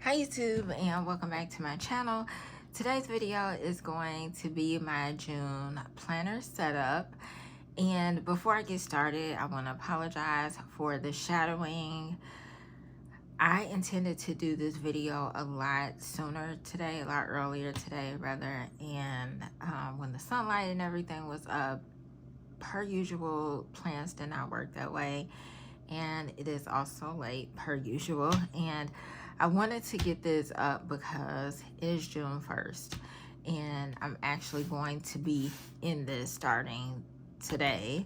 Hi YouTube, and welcome back to my channel. Today's video is going to be my June planner setup, and before I get started I want to apologize for the shadowing. I intended to do this video a lot sooner today, a lot earlier today rather, and when the sunlight and everything was up. Per usual, plans did not work that way, and it is also late per usual, and I wanted to get this up because it is June 1st and I'm actually going to be in this starting today.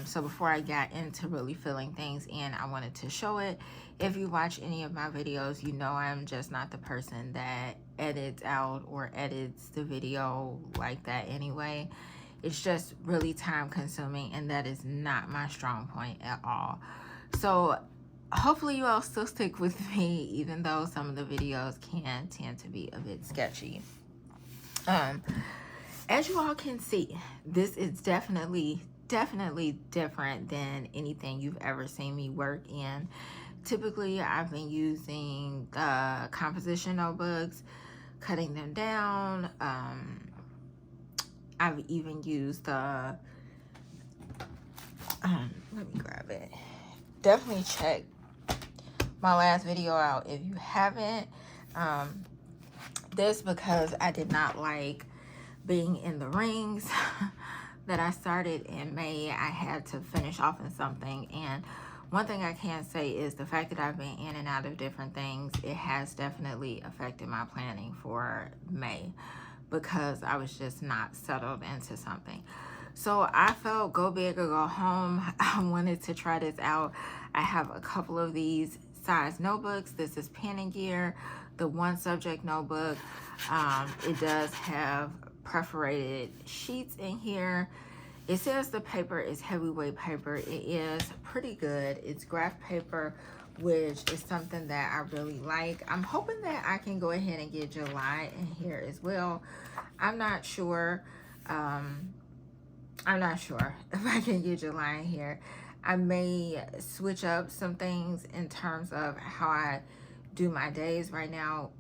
So before I got into really filling things in, I wanted to show it. If you watch any of my videos, you know I'm just not the person that edits out or edits the video like that anyway. It's just really time consuming, and that is not my strong point at all. So hopefully you all still stick with me, even though some of the videos can tend to be a bit sketchy. As you all can see, this is definitely different than anything you've ever seen me work in. Typically, I've been using composition notebooks, cutting them down. I've even used let me grab it. Definitely check my last video out if you haven't. This because I did not like being in the rings that I started in May. I had to finish off in something, and one thing I can say is the fact that I've been in and out of different things, it has definitely affected my planning for May because I was just not settled into something. So I felt go big or go home. I wanted to try this out. I have a couple of these size notebooks. This is Pen+Gear, the one subject notebook. It does have perforated sheets in here. It says the paper is heavyweight paper. It is pretty good. It's graph paper, which is something that I really like. I'm hoping that I can go ahead and get July in here as well. I'm not sure. I'm not sure if I can get July in here. I may switch up some things in terms of how I do my days. Right now,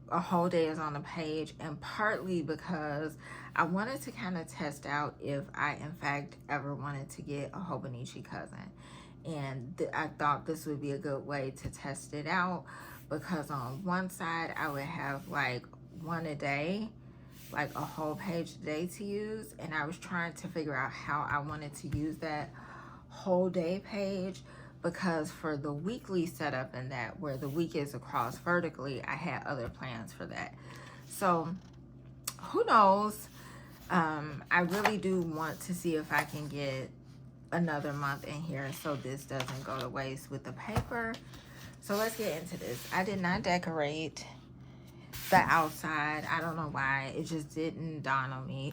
a whole day is on the page, and partly because I wanted to kind of test out if I in fact ever wanted to get a Hobonichi cousin, and I thought this would be a good way to test it out, because on one side I would have like one a day, like a whole page a day to use, and I was trying to figure out how I wanted to use that whole day page, because for the weekly setup and that where the week is across vertically, I had other plans for that. So who knows? I really do want to see if I can get another month in here so this doesn't go to waste with the paper. So let's get into this. I did not decorate the outside. I don't know why. It just didn't dawn on me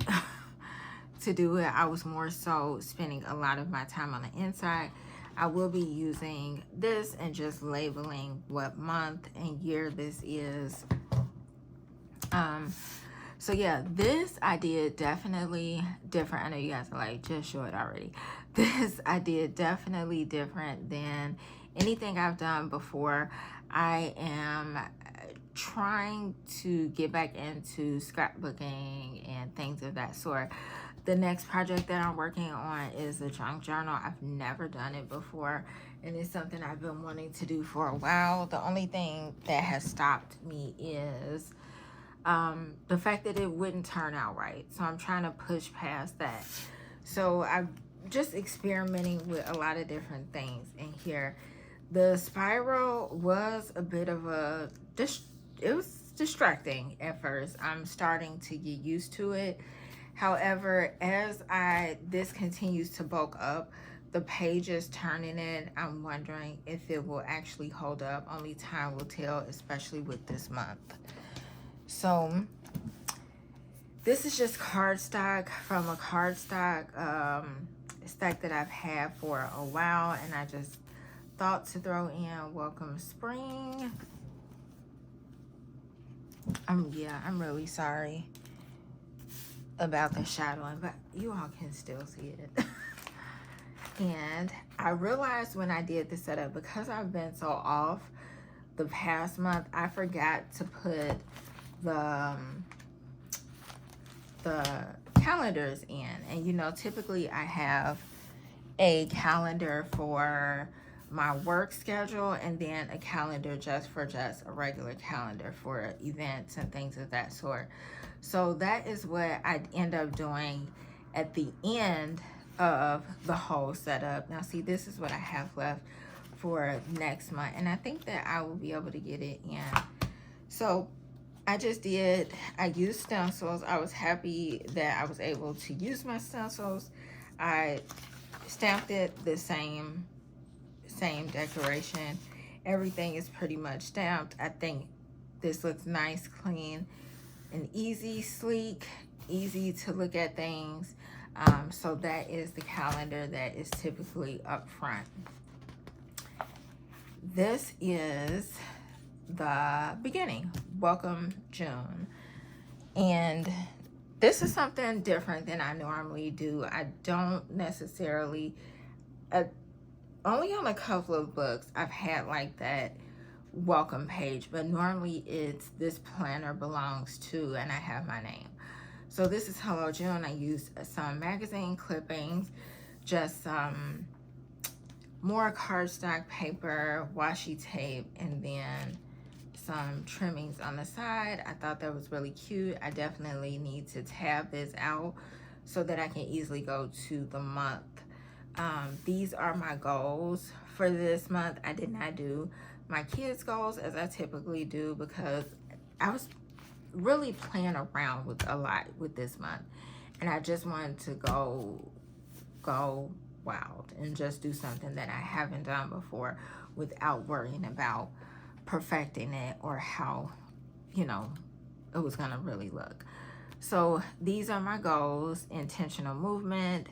to do it. I was more so spending a lot of my time on the inside. I will be using this and just labeling what month and year this is. So yeah, this I did definitely different. I know you guys are like, just show it already. This I did definitely different than anything I've done before. I am trying to get back into scrapbooking and things of that sort. The next project that I'm working on is a junk journal. I've never done it before, and it's something I've been wanting to do for a while. The only thing that has stopped me is the fact that it wouldn't turn out right. So I'm trying to push past that. So I'm just experimenting with a lot of different things in here. The spiral was a bit of a, it was distracting at first. I'm starting to get used to it. However, as this continues to bulk up, the pages turning it, I'm wondering if it will actually hold up. Only time will tell, especially with this month. So this is just cardstock from a cardstock stack that I've had for a while, and I just thought to throw in Welcome Spring. Yeah, I'm really sorry about the shadowing, but you all can still see it. And I realized when I did the setup, because I've been so off the past month, I forgot to put the calendars in. And you know, typically I have a calendar for my work schedule, and then a calendar just a regular calendar for events and things of that sort. So that is what I end up doing at the end of the whole setup. Now see, this is what I have left for next month, and I think that I will be able to get it in. So I used stencils. I was happy that I was able to use my stencils. I stamped it the same decoration. Everything is pretty much stamped. I think this looks nice, clean, and easy, sleek, easy to look at things. So that is the calendar that is typically up front. This is the beginning. Welcome June. And this is something different than I normally do. I don't necessarily, only on a couple of books I've had like that welcome page, but normally it's this planner belongs to, and I have my name. So this is Hello June. I used some magazine clippings, just some more cardstock paper, washi tape, and then some trimmings on the side. I thought that was really cute. I definitely need to tab this out so that I can easily go to the month. These are my goals for this month. I did not do my kids' goals as I typically do because I was really playing around with a lot with this month, and I just wanted to go wild and just do something that I haven't done before without worrying about perfecting it or how, you know, it was gonna really look. So these are my goals: intentional movement,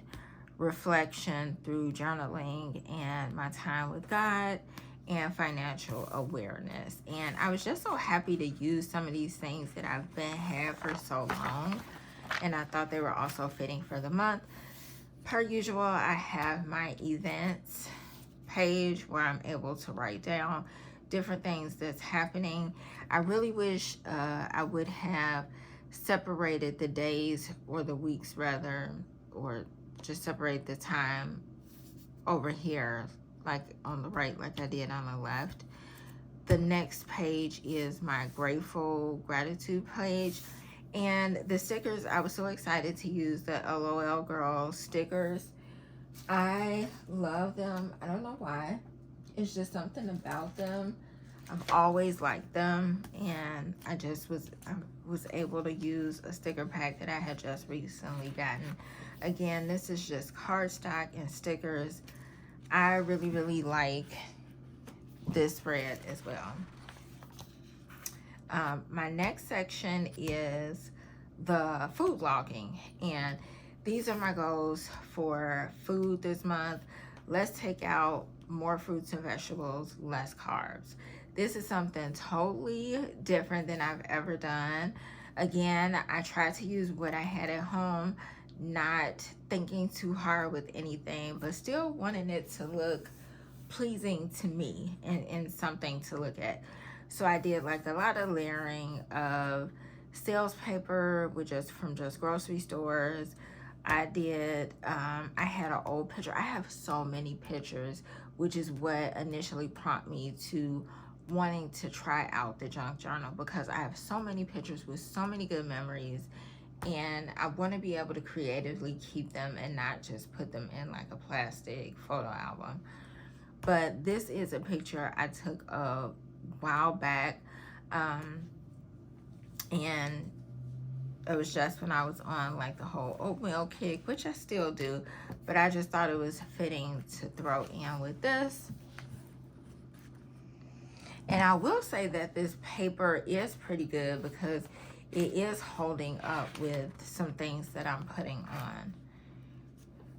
reflection through journaling, and my time with God, and financial awareness. And I was just so happy to use some of these things that I've had for so long, and I thought they were also fitting for the month. Per usual, I have my events page where I'm able to write down different things that's happening. I really wish I would have separated the days, or the weeks rather, or just separate the time over here, like on the right, like I did on the left. The next page is my gratitude page. And the stickers, I was so excited to use the LOL Girl stickers. I love them. I don't know why. It's just something about them. I've always liked them, and I was able to use a sticker pack that I had just recently gotten. Again, this is just cardstock and stickers. I really, really like this spread as well. My next section is the food vlogging, and these are my goals for food this month. Let's take out more fruits and vegetables, less carbs. This is something totally different than I've ever done. Again, I tried to use what I had at home, not thinking too hard with anything, but still wanting it to look pleasing to me and something to look at. So I did like a lot of layering of sales paper from grocery stores. I had an old picture. I have so many pictures, which is what initially prompted me to wanting to try out the junk journal, because I have so many pictures with so many good memories, and I want to be able to creatively keep them and not just put them in like a plastic photo album. But this is a picture I took a while back, and it was just when I was on like the whole oatmeal kick, which I still do, but I just thought it was fitting to throw in with this. And I will say that this paper is pretty good because it is holding up with some things that I'm putting on.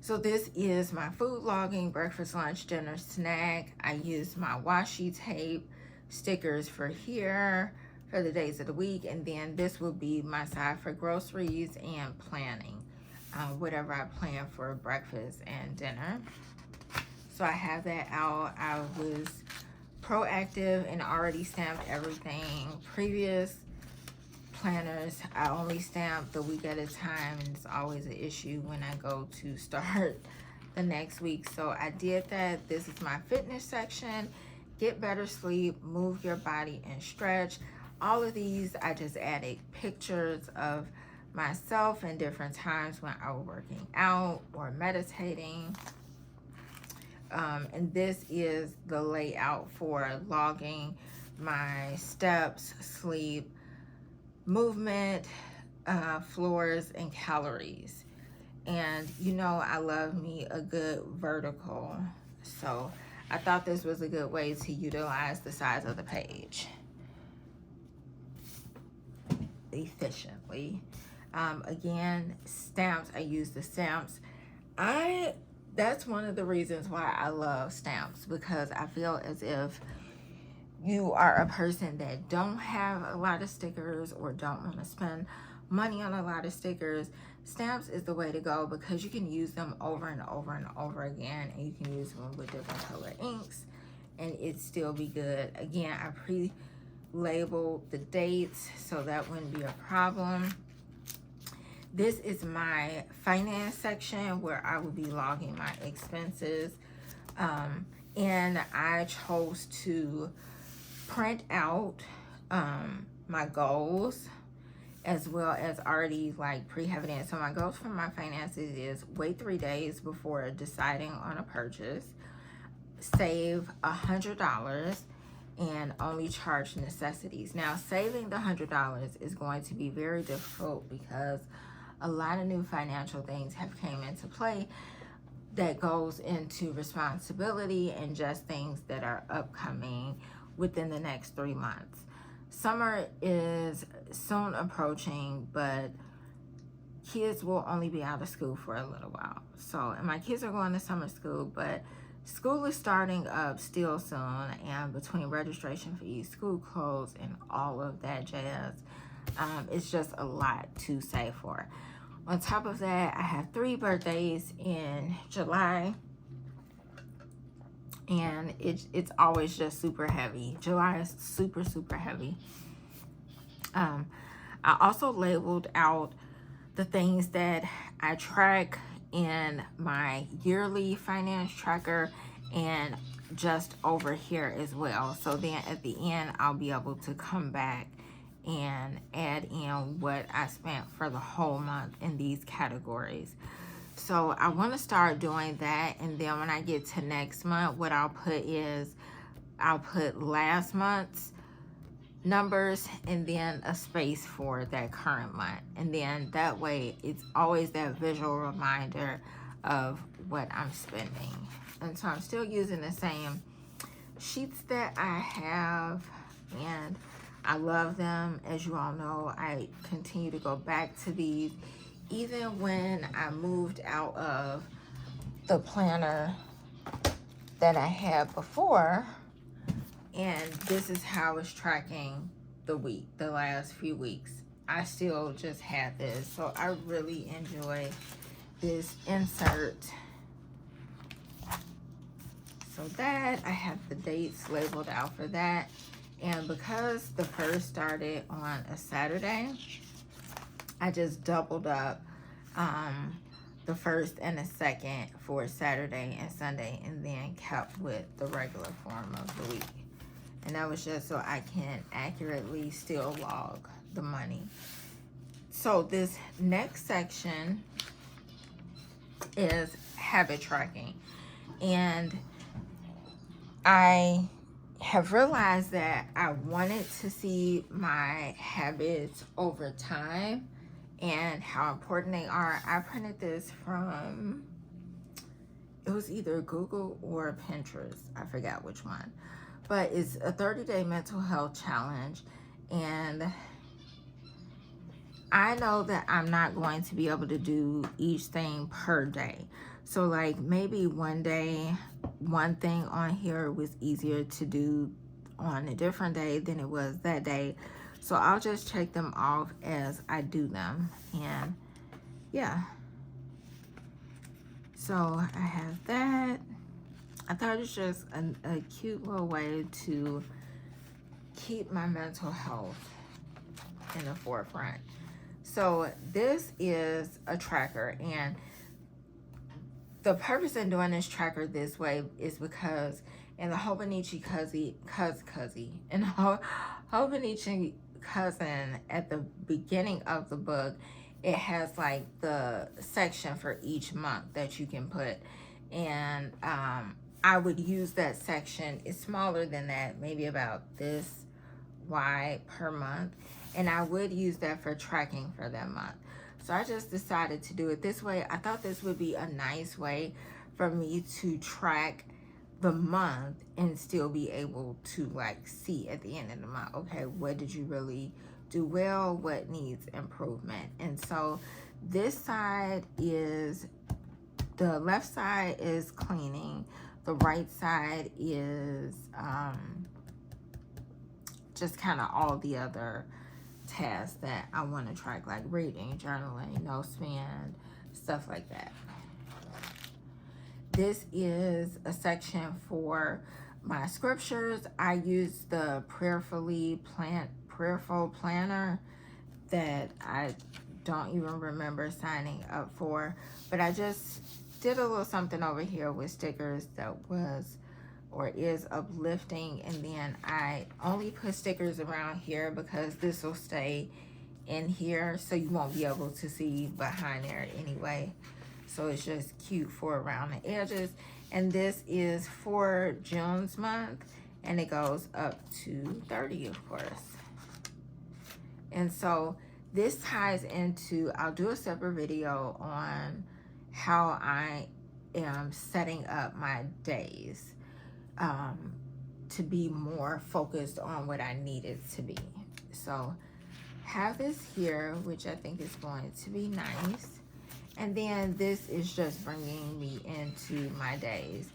So this is my food logging, breakfast, lunch, dinner, snack. I use my washi tape, stickers for here, for the days of the week, and then this will be my side for groceries and planning, whatever I plan for breakfast and dinner. So I have that out. I was proactive and already stamped everything. Previous planners, I only stamp the week at a time, and it's always an issue when I go to start the next week. So I did that. This is my fitness section. Get better sleep, move your body, and stretch. All of these, I just added pictures of myself in different times when I was working out or meditating. And this is the layout for logging my steps, sleep, movement, floors, and calories. And you know I love me a good vertical, so I thought this was a good way to utilize the size of the page efficiently. Again, stamps, I use the stamps. That's one of the reasons why I love stamps, because I feel as if you are a person that don't have a lot of stickers or don't want to spend money on a lot of stickers. Stamps is the way to go, because you can use them over and over and over again, and you can use them with different color inks and it still be good. Again, I pre-labeled the dates, so that wouldn't be a problem. This is my finance section where I will be logging my expenses. And I chose to print out my goals, as well as already like pre-have it in. So my goals for my finances is wait 3 days before deciding on a purchase, save $100, and only charge necessities. Now, saving the $100 is going to be very difficult, because a lot of new financial things have came into play that goes into responsibility and just things that are upcoming within the next 3 months. Summer is soon approaching, but kids will only be out of school for a little while. So, and my kids are going to summer school, but school is starting up still soon, and between registration fees, school clothes, and all of that jazz, it's just a lot to save for. On top of that, I have 3 birthdays in July, and it's always just super heavy. July is super, super heavy. I also labeled out the things that I track in my yearly finance tracker, and just over here as well. So then at the end, I'll be able to come back and add in what I spent for the whole month in these categories. So I want to start doing that, and then when I get to next month, what I'll put is I'll put last month's numbers and then a space for that current month, and then that way it's always that visual reminder of what I'm spending. And so I'm still using the same sheets that I have, and I love them. As you all know, I continue to go back to these even when I moved out of the planner that I had before. And this is how it's tracking the week, the last few weeks. I still just had this, so I really enjoy this insert. So that, I have the dates labeled out for that. And because the first started on a Saturday, I just doubled up the first and the second for Saturday and Sunday, and then kept with the regular form of the week. And that was just so I can accurately still log the money. So this next section is habit tracking. And I have realized that I wanted to see my habits over time and how important they are. I printed this from, it was either Google or Pinterest. I forgot which one. But it's a 30-day mental health challenge. And I know that I'm not going to be able to do each thing per day. So like maybe one day, one thing on here was easier to do on a different day than it was that day. So I'll just check them off as I do them. And yeah. So I have that. I thought it was just a cute little way to keep my mental health in the forefront. So this is a tracker, and the purpose in doing this tracker this way is because in the Hobonichi cousin at the beginning of the book, it has like the section for each month that you can put, and I would use that section. It's smaller than that, maybe about this wide per month, and I would use that for tracking for that month. So I just decided to do it this way. I thought this would be a nice way for me to track the month and still be able to like see at the end of the month, okay, what did you really do well, what needs improvement. And so this side is, the left side is cleaning, the right side is just kind of all the other tasks that I want to track, like reading, journaling, no spend, stuff like that. This is a section for my scriptures. I use the prayerful planner that I don't even remember signing up for, but I just did a little something over here with stickers that was or is uplifting, and then I only put stickers around here because this will stay in here, so you won't be able to see behind there anyway. So it's just cute for around the edges. And this is for June's month, and it goes up to 30, of course. And so this ties into, I'll do a separate video on how I am setting up my days to be more focused on what I need it to be. So have this here, which I think is going to be nice. And then this is just bringing me into my days.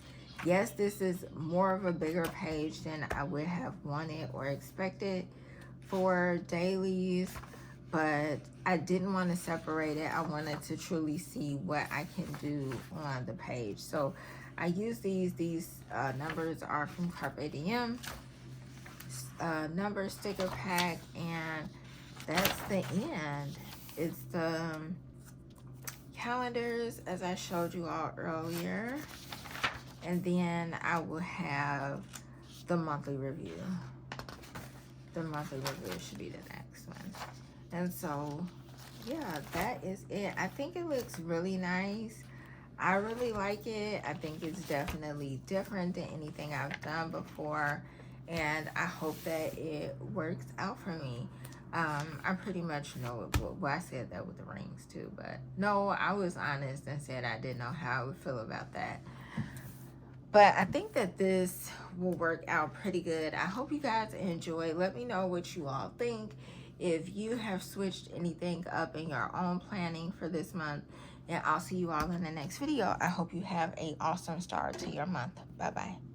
Yes, this is more of a bigger page than I would have wanted or expected for dailies, but I didn't want to separate it. I wanted to truly see what I can do on the page. So I use these numbers are from Carpe Diem number sticker pack, and that's the end. It's the calendars as I showed you all earlier, and then I will have the monthly review. The monthly review should be the next one. And so yeah, that is it. I think it looks really nice. I really like it. I think it's definitely different than anything I've done before, and I hope that it works out for me. I pretty much know it. Well, I said that with the rings too, but no, I was honest and said I didn't know how I would feel about that. But I think that this will work out pretty good. I hope you guys enjoy. Let me know what you all think. If you have switched anything up in your own planning for this month, and I'll see you all in the next video. I hope you have an awesome start to your month. Bye-bye.